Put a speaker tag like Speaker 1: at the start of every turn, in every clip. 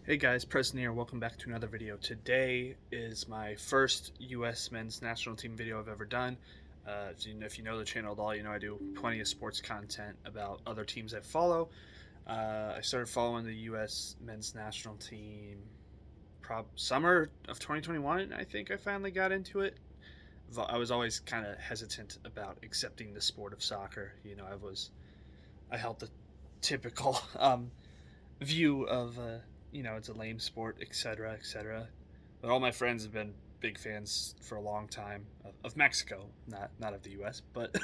Speaker 1: Hey guys, Preston here. Welcome back to another video. Today is my first U.S. men's national team video I've ever done. If you know the channel at all, you know I do plenty of sports content about other teams I follow. I started following the U.S. men's national team summer of 2021. I think I finally got into it. I was always kind of hesitant about accepting the sport of soccer. I held the typical view of it's a lame sport, etc., etc. But all my friends have been big fans for a long time of Mexico, not of the U.S. But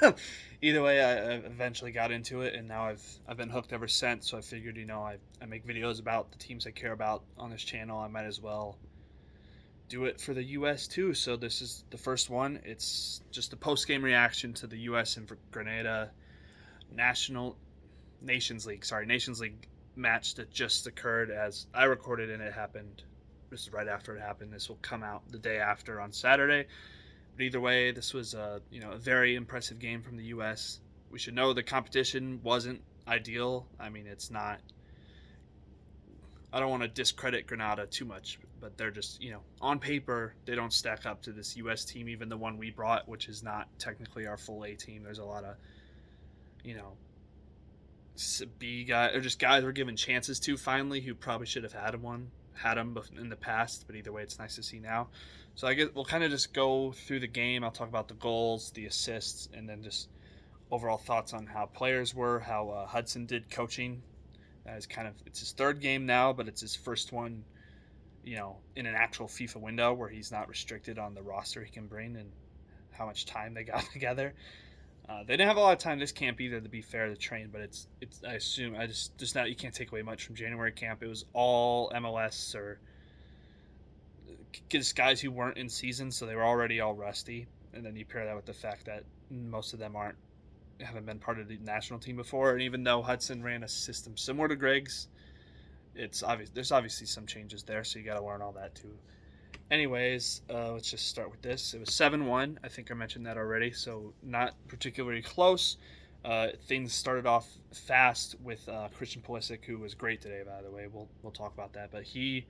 Speaker 1: either way, I eventually got into it, and now I've been hooked ever since. So I figured, I make videos about the teams I care about on this channel. I might as well do it for the U.S. too. So this is the first one. It's just a post game reaction to the U.S. and Grenada National Nations League. Sorry, Nations League match that just occurred as I recorded, and it happened just right after it happened. This will come out the day after on Saturday. But either way, this was a very impressive game from the U.S. We should know the competition wasn't ideal. I mean, it's not. I don't want to discredit Grenada too much, but they're just, on paper, they don't stack up to this U.S. team, even the one we brought, which is not technically our full A team. There's a lot of, you know, B guys or just guys we're given chances to finally who probably should have had them in the past. But either way, it's nice to see now. So I guess we'll kind of just go through the game. I'll talk about the goals, the assists, and then just overall thoughts on how players were, how Hudson did coaching. It's his third game now, but it's his first one, in an actual FIFA window where he's not restricted on the roster he can bring and how much time they got together. They didn't have a lot of time this camp either, to be fair, to train. But it's I assume I just now you can't take away much from January camp. It was all MLS or just guys who weren't in season, so they were already all rusty. And then you pair that with the fact that most of them haven't been part of the national team before. And even though Hudson ran a system similar to Greg's, it's obvious there's obviously some changes there, so you got to learn all that too. Anyways, let's just start with this. It was 7-1. I think I mentioned that already, so not particularly close. Things started off fast with Christian Pulisic, who was great today, by the way. We'll talk about that. But he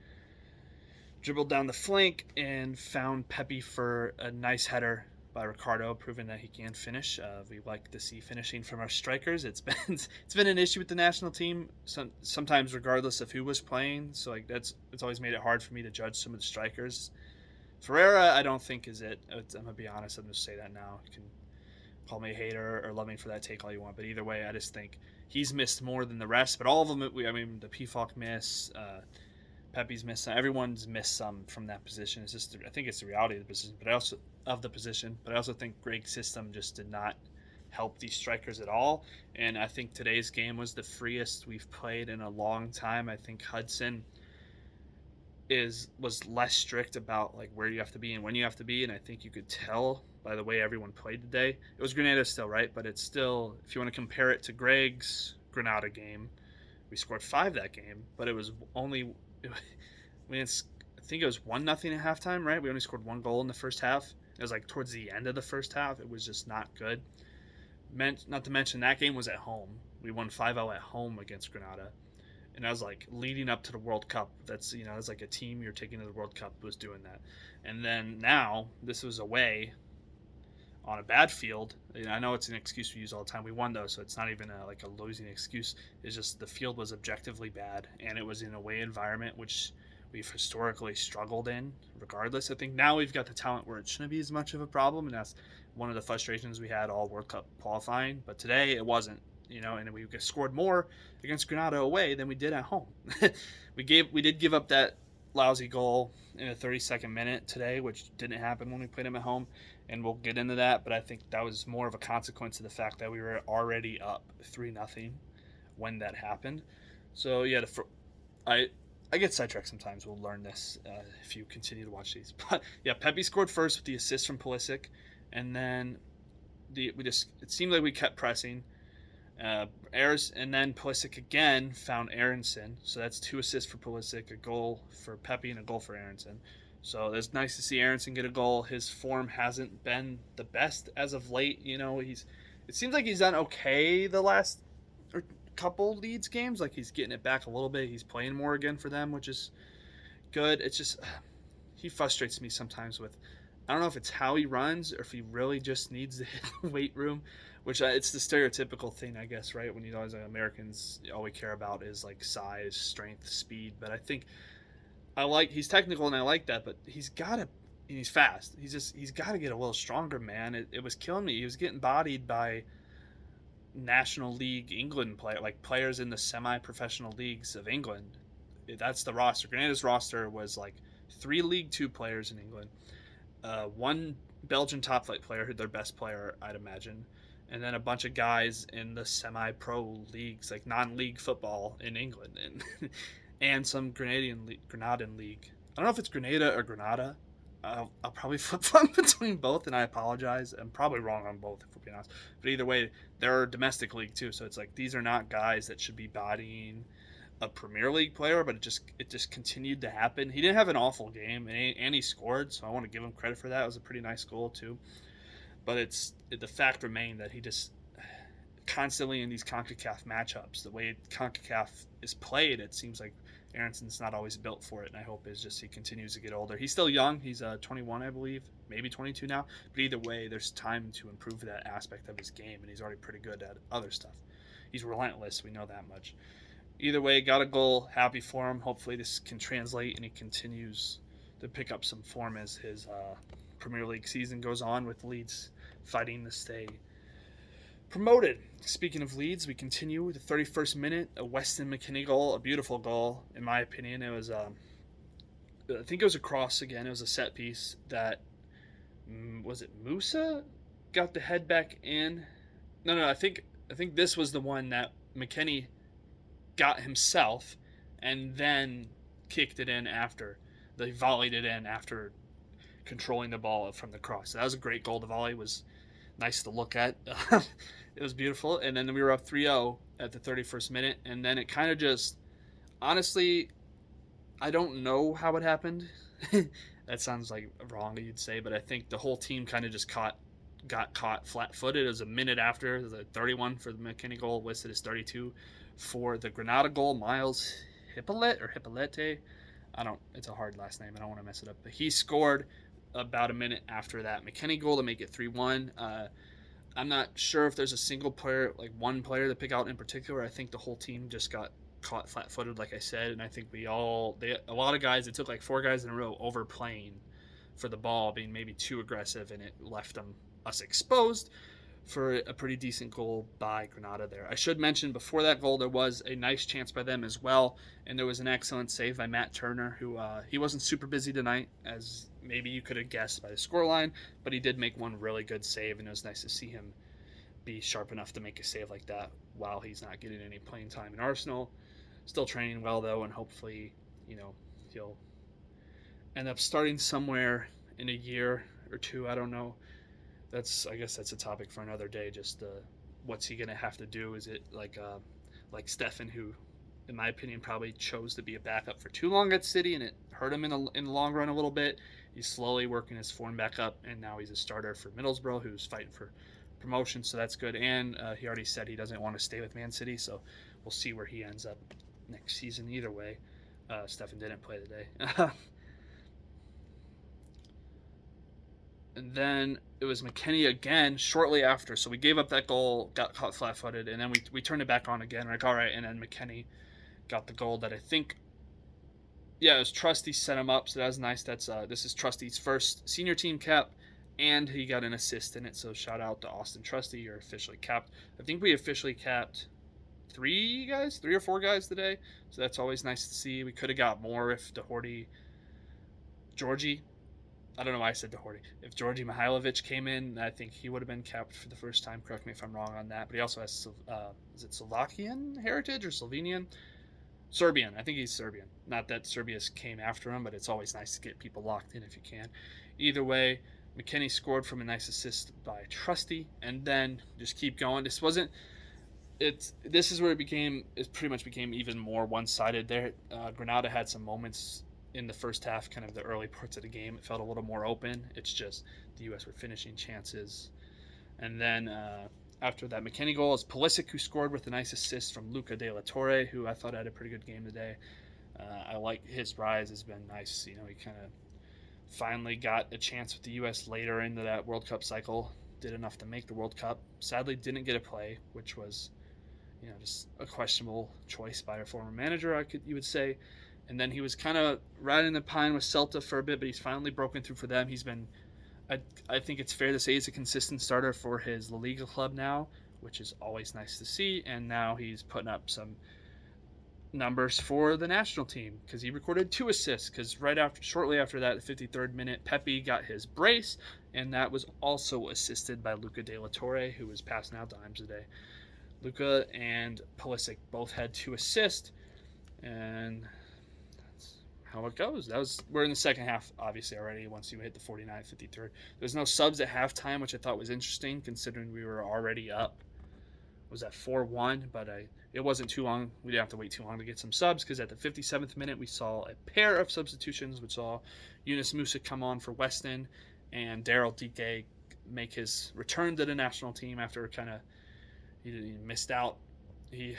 Speaker 1: dribbled down the flank and found Pepe for a nice header by Ricardo, proving that he can finish. We like to see finishing from our strikers. It's been an issue with the national team, sometimes regardless of who was playing. So it's always made it hard for me to judge some of the strikers. Ferreira, I don't think is it. I'm gonna be honest. I'm gonna say that now. You can call me a hater or love me for that take all you want, but either way, I just think he's missed more than the rest. But all of them, the PFOC miss. Pepe's missed some. Everyone's missed some from that position. I think it's the reality of the position, but I also think Greg's system just did not help these strikers at all. And I think today's game was the freest we've played in a long time. I think Hudson was less strict about like where you have to be and when you have to be, and I think you could tell by the way everyone played today. It was Grenada still, right? But it's still, if you want to compare it to Greg's Grenada game, we scored 5 that game, but it was only I think it was 1-0 at halftime, right? We only scored 1 goal in the first half. It was like towards the end of the first half. It was just not good. Not to mention that game was at home. We won 5-0 at home against Grenada. And I was like leading up to the World Cup. That's it's like a team you're taking to the World Cup was doing that. And then now this was away on a bad field. I know it's an excuse we use all the time. We won though, so it's not even like a losing excuse. It's just the field was objectively bad, and it was in a away environment which we've historically struggled in. Regardless, I think now we've got the talent where it shouldn't be as much of a problem, and that's one of the frustrations we had all World Cup qualifying. But today it wasn't. And we scored more against Grenada away than we did at home. we did give up that lousy goal in a 32nd minute today, which didn't happen when we played them at home, and we'll get into that. But I think that was more of a consequence of the fact that we were already up 3-0 when that happened. So yeah, I get sidetracked sometimes. We'll learn this if you continue to watch these. But yeah, Pepe scored first with the assist from Pulisic, and then it seemed like we kept pressing. And then Pulisic again found Aronson, so that's 2 assists for Pulisic, a goal for Pepe, and a goal for Aronson. So it's nice to see Aronson get a goal. His form hasn't been the best as of late. It seems like he's done okay the last couple Leeds games. Like he's getting it back a little bit. He's playing more again for them, which is good. It's just he frustrates me sometimes with. I don't know if it's how he runs or if he really just needs to hit the weight room, which it's the stereotypical thing, I guess, right? When you know, as Americans, all we care about is like size, strength, speed. But I think he's technical and I like that, but he's fast. He's got to get a little stronger, man. It was killing me. He was getting bodied by National League England players in the semi-professional leagues of England. That's the roster. Grenada's roster was like 3 League Two players in England, 1 Belgian top flight player, their best player, I'd imagine, and then a bunch of guys in the semi-pro leagues, like non-league football in England, and and some Grenadan league. I don't know if it's Grenada or Grenada. I'll probably flip-flop between both, and I apologize. I'm probably wrong on both, if we're being honest. But either way, they're a domestic league too, so it's like these are not guys that should be bodying a Premier League player, but it just continued to happen. He didn't have an awful game, and he scored, so I want to give him credit for that. It was a pretty nice goal too. But the fact remained that he just constantly in these CONCACAF matchups, the way CONCACAF is played, it seems like Aronson's not always built for it, and I hope is just he continues to get older. He's still young. He's 21, I believe, maybe 22 now. But either way, there's time to improve that aspect of his game, and he's already pretty good at other stuff. He's relentless. We know that much. Either way, got a goal. Happy for him. Hopefully this can translate, and he continues to pick up some form as his Premier League season goes on, with Leeds fighting to stay promoted. Speaking of Leeds, we continue with the 31st minute, a Weston McKennie goal, a beautiful goal, in my opinion. It was, I think it was a cross again. It was a set piece that, was it Musa got the head back in? No, I think this was the one that McKennie got himself and then kicked it in after. They volleyed it in after controlling the ball from the cross. So that was a great goal. The volley was nice to look at. It was beautiful. And then we were up 3-0 at the 31st minute. And then it kind of just, honestly, I don't know how it happened. That sounds like wrong, you'd say, but I think the whole team kind of just got caught flat-footed. It was a minute after. The 31 for the McKennie goal, listed as 32 for the Grenada goal. Miles Hippolyte. It's a hard last name. I don't want to mess it up. But he scored about a minute after that McKennie goal to make it 3-1. I'm not sure if there's a single player, like one player to pick out in particular. I think the whole team just got caught flat-footed, like I said, and I think a lot of guys, it took like 4 guys in a row overplaying for the ball, being maybe too aggressive, and it left us exposed for a pretty decent goal by Grenada there. I should mention before that goal, there was a nice chance by them as well, and there was an excellent save by Matt Turner, who he wasn't super busy tonight, as maybe you could have guessed by the scoreline, but he did make one really good save, and it was nice to see him be sharp enough to make a save like that while he's not getting any playing time in Arsenal. Still training well, though, and hopefully, he'll end up starting somewhere in a year or two. I don't know. I guess that's a topic for another day. Just what's he gonna have to do? Is it like Stefan, who, in my opinion, probably chose to be a backup for too long at City, and it hurt him in the long run a little bit. He's slowly working his form back up, and now he's a starter for Middlesbrough, who's fighting for promotion, so that's good. And he already said he doesn't want to stay with Man City, so we'll see where he ends up next season. Either way, Stefan didn't play today. And then it was McKennie again shortly after. So we gave up that goal, got caught flat-footed, and then we turned it back on again. Like, all right, and then McKennie got the goal that I think, it was Trusty set him up, so that was nice. This is Trusty's first senior team cap, and he got an assist in it. So shout out to Austin Trusty, you're officially capped. I think we officially capped 3 or 4 guys today, so that's always nice to see. We could have got more if Georgie. I don't know why I said Doherty. If Georgi Mihailovic came in, I think he would have been capped for the first time. Correct me if I'm wrong on that. But he also has, is it Slovakian heritage or Slovenian? Serbian. I think he's Serbian. Not that Serbia's came after him, but it's always nice to get people locked in if you can. Either way, McKennie scored from a nice assist by Trusty, and then just keep going. This is where it pretty much became even more one-sided there. Grenada had some moments in the first half, kind of the early parts of the game. It felt a little more open. It's just the U.S. were finishing chances. And then after that McKinney goal is Pulisic, who scored with a nice assist from Luca De La Torre, who I thought had a pretty good game today. I like his rise has been nice. He kind of finally got a chance with the U.S. later into that World Cup cycle. Did enough to make the World Cup. Sadly, didn't get a play, which was, just a questionable choice by our former manager, you would say. And then he was kind of riding the pine with Celta for a bit, but he's finally broken through for them. He's been, I think it's fair to say, he's a consistent starter for his La Liga club now, which is always nice to see. And now he's putting up some numbers for the national team because he recorded 2 assists. Because shortly after that, the 53rd minute, Pepe got his brace, and that was also assisted by Luca De La Torre, who was passing out dimes today. Luca and Pulisic both had 2 assists, and that's how it goes. We're in the second half, obviously, already. Once you hit the 49th, 53rd, there's no subs at halftime, which I thought was interesting considering we were already up. Was that 4-1? But it wasn't too long. We didn't have to wait too long to get some subs because at the 57th minute we saw a pair of substitutions, which saw Yunus Musa come on for Weston and Daryl Dike make his return to the national team after he missed out. I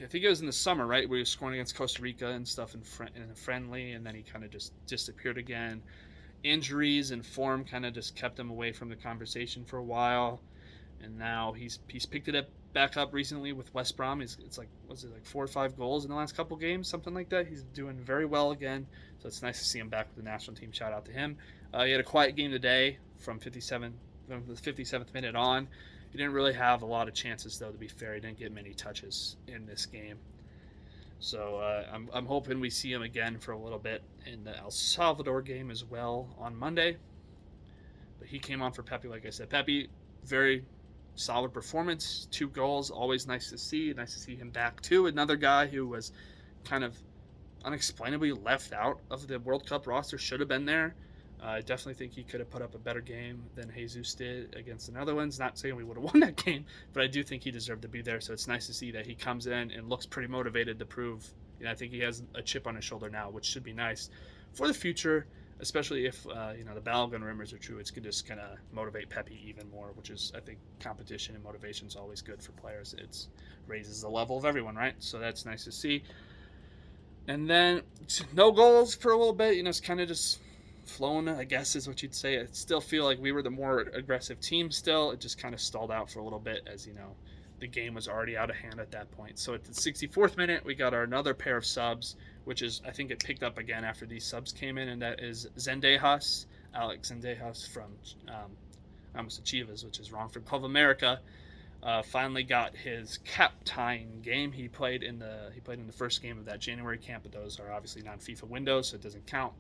Speaker 1: think it was in the summer, right, where he was scoring against Costa Rica and stuff in a friendly, and then he kind of just disappeared again. Injuries and form kind of just kept him away from the conversation for a while, and now he's picked it up back up recently with West Brom. It's like 4 or 5 goals in the last couple games, something like that. He's doing very well again, so it's nice to see him back with the national team. Shout out to him. He had a quiet game today from the 57th minute on. He didn't really have a lot of chances, though, to be fair. He didn't get many touches in this game. So I'm hoping we see him again for a little bit in the El Salvador game as well on Monday. But he came on for Pepe, like I said. Pepe, very solid performance, 2 goals, always nice to see. Nice to see him back, too. Another guy who was kind of unexplainably left out of the World Cup roster, should have been there. I definitely think he could have put up a better game than Jesus did against the Netherlands. Not saying we would have won that game, but I do think he deserved to be there. So it's nice to see that he comes in and looks pretty motivated to prove. I think he has a chip on his shoulder now, which should be nice for the future, especially if the Balogun rumors are true. It's going to just kind of motivate Pepe even more, which is, I think, competition and motivation is always good for players. It raises the level of everyone, right? So that's nice to see. And then no goals for a little bit. It's kind of just flown, I guess is what you'd say. I still feel like we were the more aggressive team still. It just kind of stalled out for a little bit as, the game was already out of hand at that point. So at the 64th minute, we got another pair of subs, which is, I think it picked up again after these subs came in, and that is Zendejas, Alex Zendejas from almost Chivas, which is wrong, from Club America. Finally got his captain game. He played in the first game of that January camp, but those are obviously non-FIFA windows, so it doesn't count.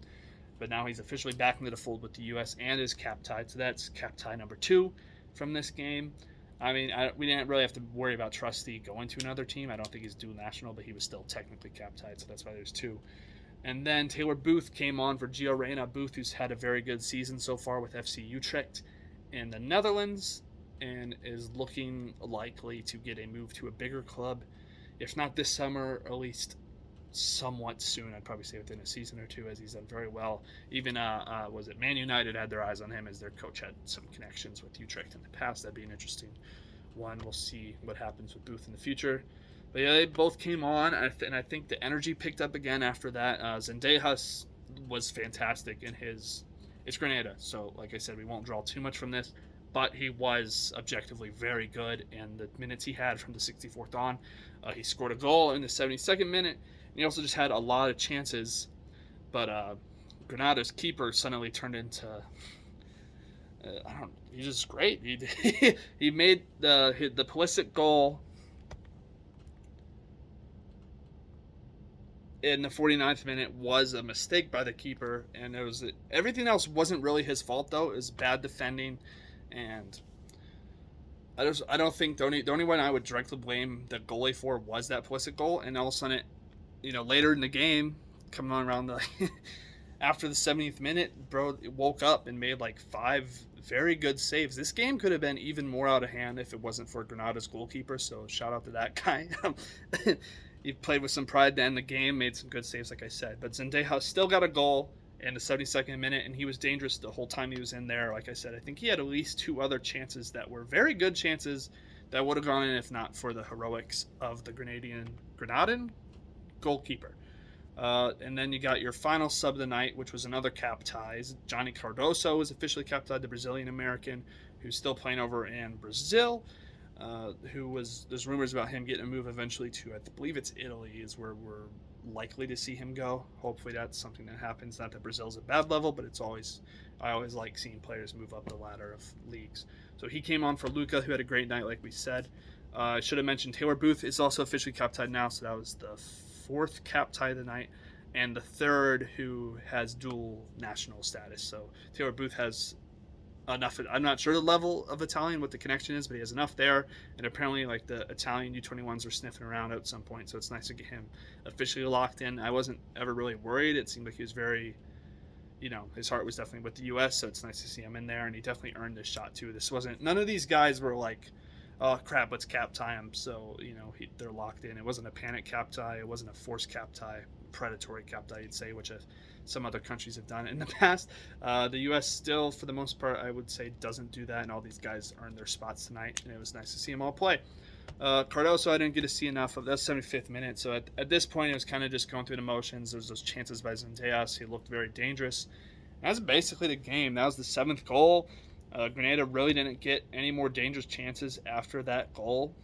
Speaker 1: But now he's officially back into the fold with the U.S. and is cap-tied. So that's cap-tie number 2 from this game. I mean, we didn't really have to worry about Trusty going to another team. I don't think he's dual national, but he was still technically cap-tied, so that's why there's 2. And then Taylor Booth came on for Gio Reyna. Booth, who's had a very good season so far with FC Utrecht in the Netherlands and is looking likely to get a move to a bigger club, if not this summer, at least somewhat soon. I'd probably say within a season or 2, as he's done very well. Even was it Man United had their eyes on him as their coach had some connections with Utrecht in the past. That'd be an interesting one. We'll see what happens with Booth in the future. But yeah, they both came on, and I think the energy picked up again after that. Zendejas was fantastic in it's Grenada, so like I said, we won't draw too much from this, but he was objectively very good in the minutes he had from the 64th on. He scored a goal in the 72nd minute. He also just had a lot of chances, but Grenada's keeper suddenly turned into he's just great. He made the Pulisic goal in the 49th minute was a mistake by the keeper, and everything else wasn't really his fault though. It was bad defending, and I don't think the only one I would directly blame the goalie for was that Pulisic goal, and all of a sudden later in the game, coming on around after the 70th minute, bro woke up and made like 5 very good saves. This game could have been even more out of hand if it wasn't for Grenada's goalkeeper, so shout out to that guy. He played with some pride to end the game, made some good saves, like I said. But Zendejas still got a goal in the 72nd minute, and he was dangerous the whole time he was in there. Like I said, I think he had at least 2 other chances that were very good chances that would have gone in if not for the heroics of the Grenadan goalkeeper. And then you got your final sub of the night, which was another cap tie. Johnny Cardoso was officially cap tied, the Brazilian American, who's still playing over in Brazil. There's rumors about him getting a move eventually to, I believe it's Italy, is where we're likely to see him go. Hopefully that's something that happens. Not that Brazil's a bad level, but I always like seeing players move up the ladder of leagues. So he came on for Luca, who had a great night, like we said. I should have mentioned Taylor Booth is also officially cap tied now, so that was the fourth cap tie of the night, and the third who has dual national status. So Taylor Booth has enough. I'm not sure the level of Italian, what the connection is, but he has enough there. And apparently, like, the Italian U21s are sniffing around at some point, so it's nice to get him officially locked in. I wasn't ever really worried. It seemed like he was very, his heart was definitely with the U.S., so it's nice to see him in there, and he definitely earned this shot too. None of these guys were like, oh crap, let's cap tie him. So they're locked in. It wasn't a panic cap tie. It wasn't a forced cap tie, predatory cap tie, you'd say, which some other countries have done in the past. The U.S. still, for the most part, I would say, doesn't do that, and all these guys earned their spots tonight, and it was nice to see them all play. Cardoso, I didn't get to see enough of. That's 75th minute, so at this point, it was kind of just going through the motions. There's those chances by Zendejas. He looked very dangerous. And that's basically the game. That was the 7th goal. Grenada really didn't get any more dangerous chances after that goal.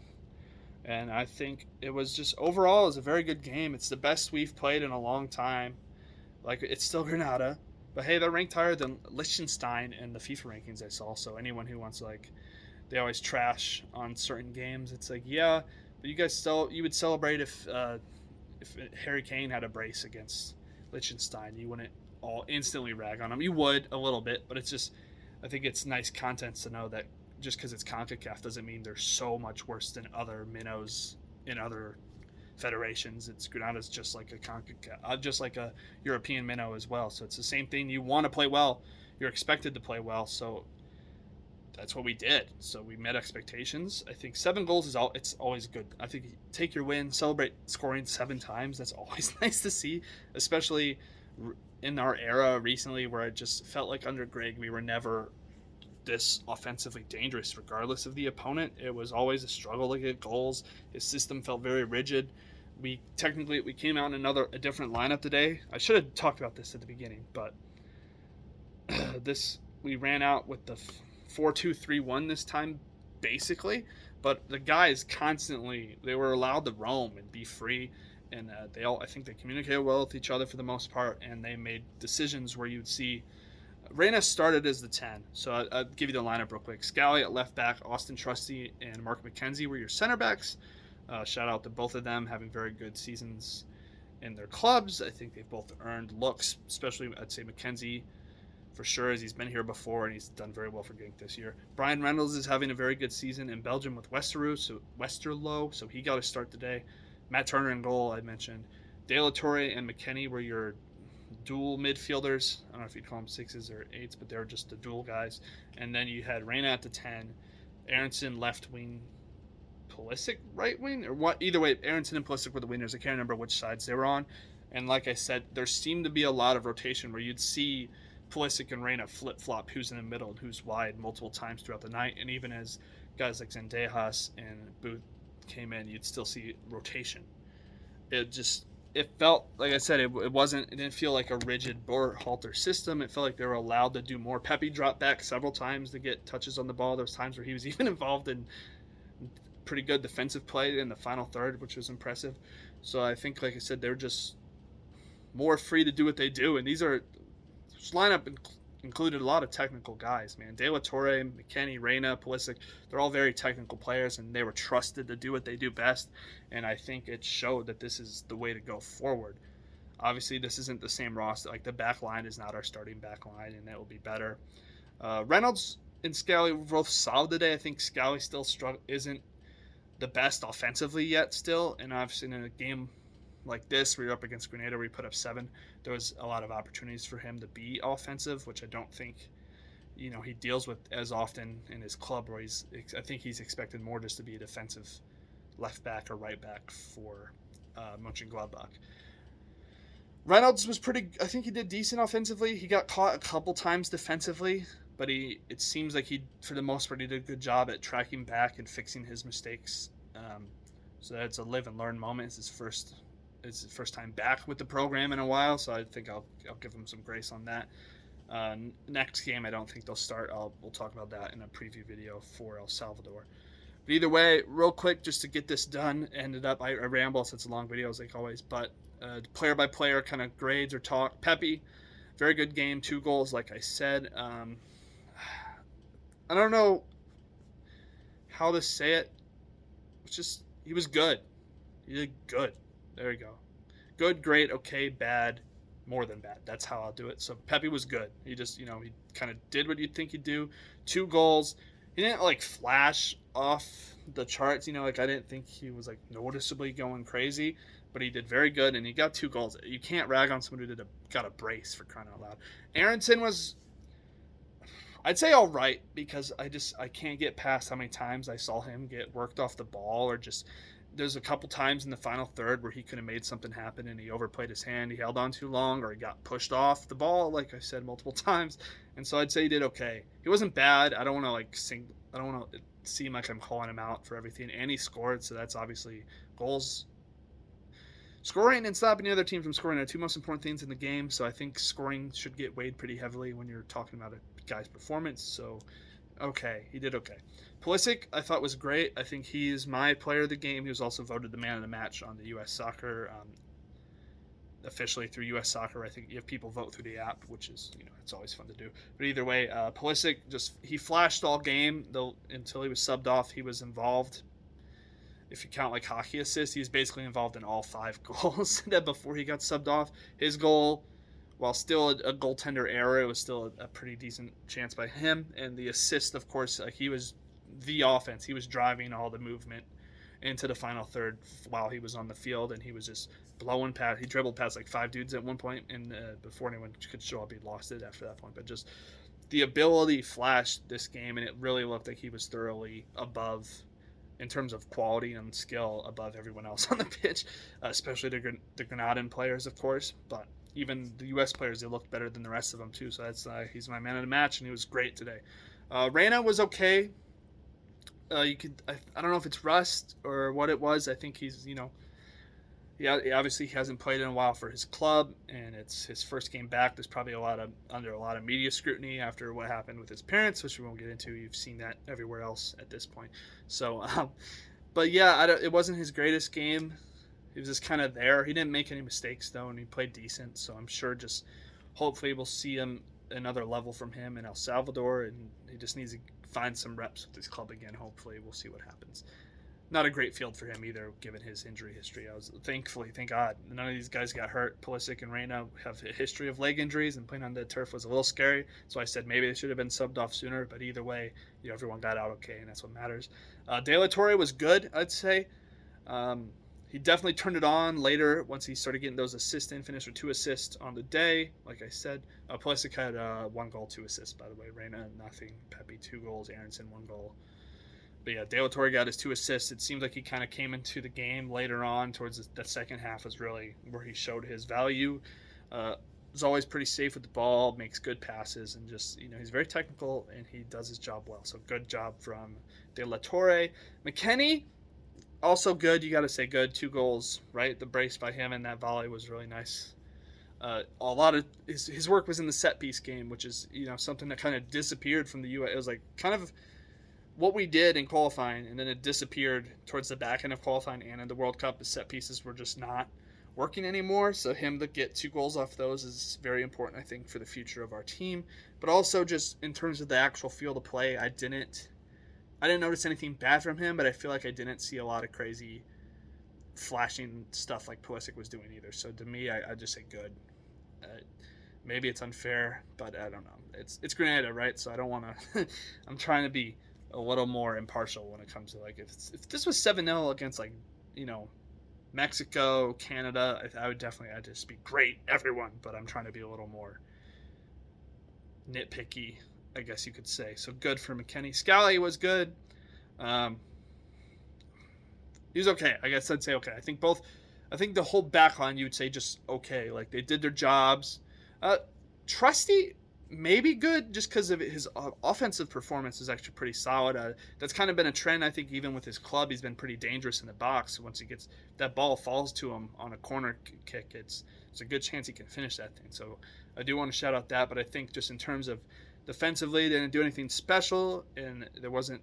Speaker 1: And I think it was just, overall, it was a very good game. It's the best we've played in a long time. Like, it's still Grenada. But hey, they're ranked higher than Liechtenstein in the FIFA rankings I saw. So anyone who wants, they always trash on certain games. It's like, yeah, but you would celebrate if Harry Kane had a brace against Liechtenstein. You wouldn't all instantly rag on him. You would a little bit, but it's just, I think it's nice content to know that just because it's CONCACAF doesn't mean they're so much worse than other minnows in other federations. Grenada's just like a CONCACAF, just like a European minnow as well. So it's the same thing. You want to play well, you're expected to play well. So that's what we did. So we met expectations. I think 7 goals it's always good. I think take your win, celebrate scoring 7 times. That's always nice to see, especially in our era recently where it just felt like under Greg we were never this offensively dangerous regardless of the opponent. It was always a struggle to get goals. His system felt very rigid. We came out in a different lineup today. I should have talked about this at the beginning, but we ran out with the 4-2-3-1 this time basically, but the guys they were allowed to roam and be free. And I think they communicated well with each other for the most part, and they made decisions where you'd see Reyna started as the 10. So I'll give you the lineup real quick. Scally at left back, Austin Trusty and Mark McKenzie were your center backs. Shout out to both of them having very good seasons in their clubs. I think they've both earned looks, especially I'd say McKenzie for sure, as he's been here before and he's done very well for Genk this year. Brian Reynolds is having a very good season in Belgium with Westerlo, so he got a start today. Matt Turner in goal, I mentioned. De La Torre and McKennie were your dual midfielders. I don't know if you'd call them 6s or 8s, but they were just the dual guys. And then you had Reyna at the 10, Aronson left wing, Pulisic right wing, or what? Either way, Aronson and Pulisic were the winners. I can't remember which sides they were on. And like I said, there seemed to be a lot of rotation where you'd see Pulisic and Reyna flip-flop who's in the middle and who's wide multiple times throughout the night. And even as guys like Zendejas and Booth came in, you'd still see rotation. It felt, like I said, it didn't feel like a rigid Berhalter system. It felt like they were allowed to do more. Pepe dropped back several times to get touches on the ball. There was times where he was even involved in pretty good defensive play in the final third, which was impressive. So I think, like I said, they're just more free to do what they do. And this lineup included a lot of technical guys, man. De La Torre, McKennie, Reyna, Pulisic, they're all very technical players, and they were trusted to do what they do best. And I think it showed that this is the way to go forward. Obviously, this isn't the same roster. Like, the back line is not our starting back line, and that will be better. Reynolds and Scally were both solid today. I think Scally still isn't the best offensively yet still, and obviously in a game like this, where you're up against Grenada, where you put up 7, there was a lot of opportunities for him to be offensive, which I don't think, he deals with as often in his club, where I think he's expected more just to be a defensive left back or right back for Mönchengladbach. Reynolds was I think he did decent offensively. He got caught a couple times defensively, but it seems like he, for the most part, he did a good job at tracking back and fixing his mistakes. So that's a live and learn moment. It's his first time back with the program in a while, so I think I'll give him some grace on that. Next game, I don't think they'll start. We'll talk about that in a preview video for El Salvador. But either way, real quick, just to get this done, I ramble since it's long videos like always, but player by player kind of grades or talk. Pepe, very good game, 2 goals, like I said. I don't know how to say it. It's just, he was good. He did good. There you go. Good, great, okay, bad, more than bad. That's how I'll do it. So Pepe was good. He just, he kind of did what you'd think he'd do. 2 goals. He didn't like flash off the charts. I didn't think he was like noticeably going crazy, but he did very good, and he got 2 goals. You can't rag on someone who got a brace, for crying out loud. Aronson was, I'd say, all right, because I can't get past how many times I saw him get worked off the ball, or just there's a couple times in the final third where he could have made something happen and he overplayed his hand, he held on too long, or he got pushed off the ball, like I said multiple times. And so I'd say he did okay. He wasn't bad. I don't want to seem like I'm calling him out for everything. And he scored, so that's obviously goals. Scoring and stopping the other team from scoring are 2 most important things in the game, so I think scoring should get weighed pretty heavily when you're talking about a guy's performance. So, okay, he did okay. Pulisic, I thought, was great. I think he's my player of the game. He was also voted the man of the match on the U.S. Soccer, officially through U.S. Soccer. I think you have people vote through the app, which is, it's always fun to do. But either way, Pulisic, he flashed all game, though, until he was subbed off. He was involved. If you count like hockey assists, he was basically involved in all 5 goals before he got subbed off. His goal, while still a goaltender error, it was still a pretty decent chance by him. And the assist, of course, he was the offense. He was driving all the movement into the final third while he was on the field, and he was just blowing past. He dribbled past like 5 dudes at one point, and before anyone could show up, he lost it after that point. But just the ability flashed this game, and it really looked like he was thoroughly above, in terms of quality and skill, above everyone else on the pitch, especially the Grenadan players, of course. But even the U.S. players, they looked better than the rest of them too. So he's my man of the match, and he was great today. Reyna was okay. I don't know if it's rust or what it was. I think he's, obviously he hasn't played in a while for his club, and it's his first game back. There's probably under a lot of media scrutiny after what happened with his parents, which we won't get into. You've seen that everywhere else at this point. So, but yeah, it wasn't his greatest game. He was just kind of there. He didn't make any mistakes though, and he played decent. So I'm sure hopefully we'll see another level from him in El Salvador, and he just needs to find some reps with this club again. Hopefully we'll see what happens. Not a great field for him either, given his injury history. Thank God, none of these guys got hurt. Pulisic and Reyna have a history of leg injuries, and playing on the turf was a little scary. So I said maybe they should have been subbed off sooner. But either way, everyone got out okay, and that's what matters. De La Torre was good, I'd say. He definitely turned it on later once he started getting those assists in. Finished with 2 assists on the day, like I said. Pulisic had 1 goal, 2 assists, by the way. Reyna, nothing. Pepe, 2 goals. Aronson, 1 goal. But yeah, De La Torre got his 2 assists. It seems like he kind of came into the game later on towards the second half was really where he showed his value. Was always pretty safe with the ball, makes good passes, and just, he's very technical, and he does his job well. So good job from De La Torre. McKennie, also good. You got to say good. 2 goals, right? The brace by him and that volley was really nice. A lot of his work was in the set piece game, which is, something that kind of disappeared from the U.S. It was like kind of what we did in qualifying, and then it disappeared towards the back end of qualifying and in the World Cup. The set pieces were just not working anymore, so him to get 2 goals off those is very important, I think, for the future of our team. But also just in terms of the actual field of play, I didn't notice anything bad from him, but I feel like I didn't see a lot of crazy flashing stuff like Pulisic was doing either. So to me, I just say good. Maybe it's unfair, but I don't know. It's Grenada, right? So I don't want to I'm trying to be a little more impartial when it comes to, like, if this was 7-0 against, like, Mexico, Canada, I'd just be great, everyone, but I'm trying to be a little more nitpicky, I guess you could say. So good for McKennie. Scally was good. He was okay. I guess I'd say okay. I think the whole back line, you would say just okay. Like, they did their jobs. Trusty, maybe good just because of his offensive performance is actually pretty solid. That's kind of been a trend, I think, even with his club. He's been pretty dangerous in the box. Once he gets that ball falls to him on a corner kick, it's a good chance he can finish that thing. So I do want to shout out that, but I think just in terms of defensively, they didn't do anything special, and there wasn't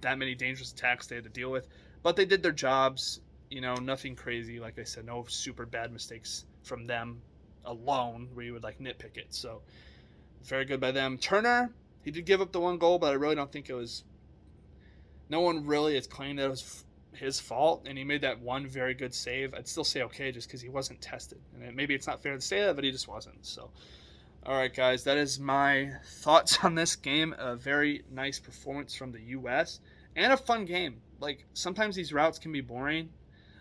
Speaker 1: that many dangerous attacks they had to deal with. But they did their jobs. Nothing crazy. Like I said, no super bad mistakes from them alone where you would like nitpick it. So very good by them. Turner, he did give up the one goal, but I really don't think it was. No one really has claimed that it was his fault, and he made that one very good save. I'd still say okay, just because he wasn't tested, and maybe it's not fair to say that, but he just wasn't. So, all right, guys, that is my thoughts on this game. A very nice performance from the U.S. and a fun game. Like sometimes these routes can be boring,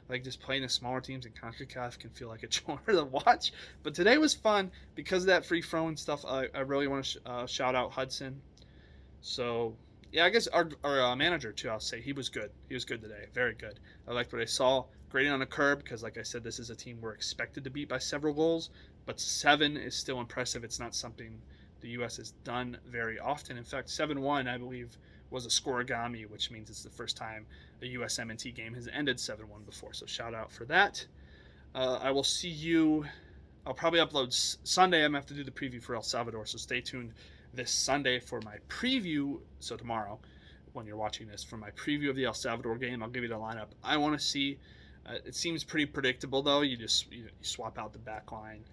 Speaker 1: like just playing the smaller teams in CONCACAF can feel like a chore to watch. But today was fun because of that free throw and stuff. I really want to shout out Hudson. So yeah, I guess our manager too. I'll say he was good. He was good today. Very good. I liked what I saw. Grading on the curb because, like I said, this is a team we're expected to beat by several goals. But 7 is still impressive. It's not something the U.S. has done very often. In fact, 7-1, I believe, was a scoregami, which means it's the first time a USMNT game has ended 7-1 before. So shout out for that. I will see you. I'll probably upload Sunday. I'm going to have to do the preview for El Salvador, so stay tuned this Sunday for my preview. So tomorrow, when you're watching this, for my preview of the El Salvador game, I'll give you the lineup I want to see. It seems pretty predictable, though. You swap out the back line,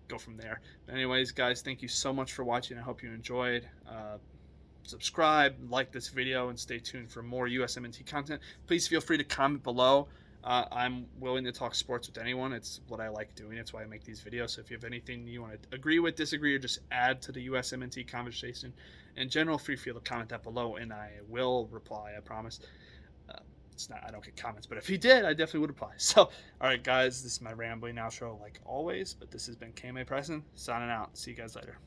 Speaker 1: go from there. But anyways, guys, thank you so much for watching. I hope you enjoyed. Subscribe, like this video, and stay tuned for more USMNT content. Please feel free to comment below. I'm willing to talk sports with anyone. It's what I like doing. It's why I make these videos. So if you have anything you want to agree with, disagree, or just add to the USMNT conversation in general, feel free to comment that below, and I will reply. I promise. It's not. I don't get comments, but if he did, I definitely would reply. So, all right, guys, this is my rambling outro like always. But this has been KMA Preston signing out. See you guys later.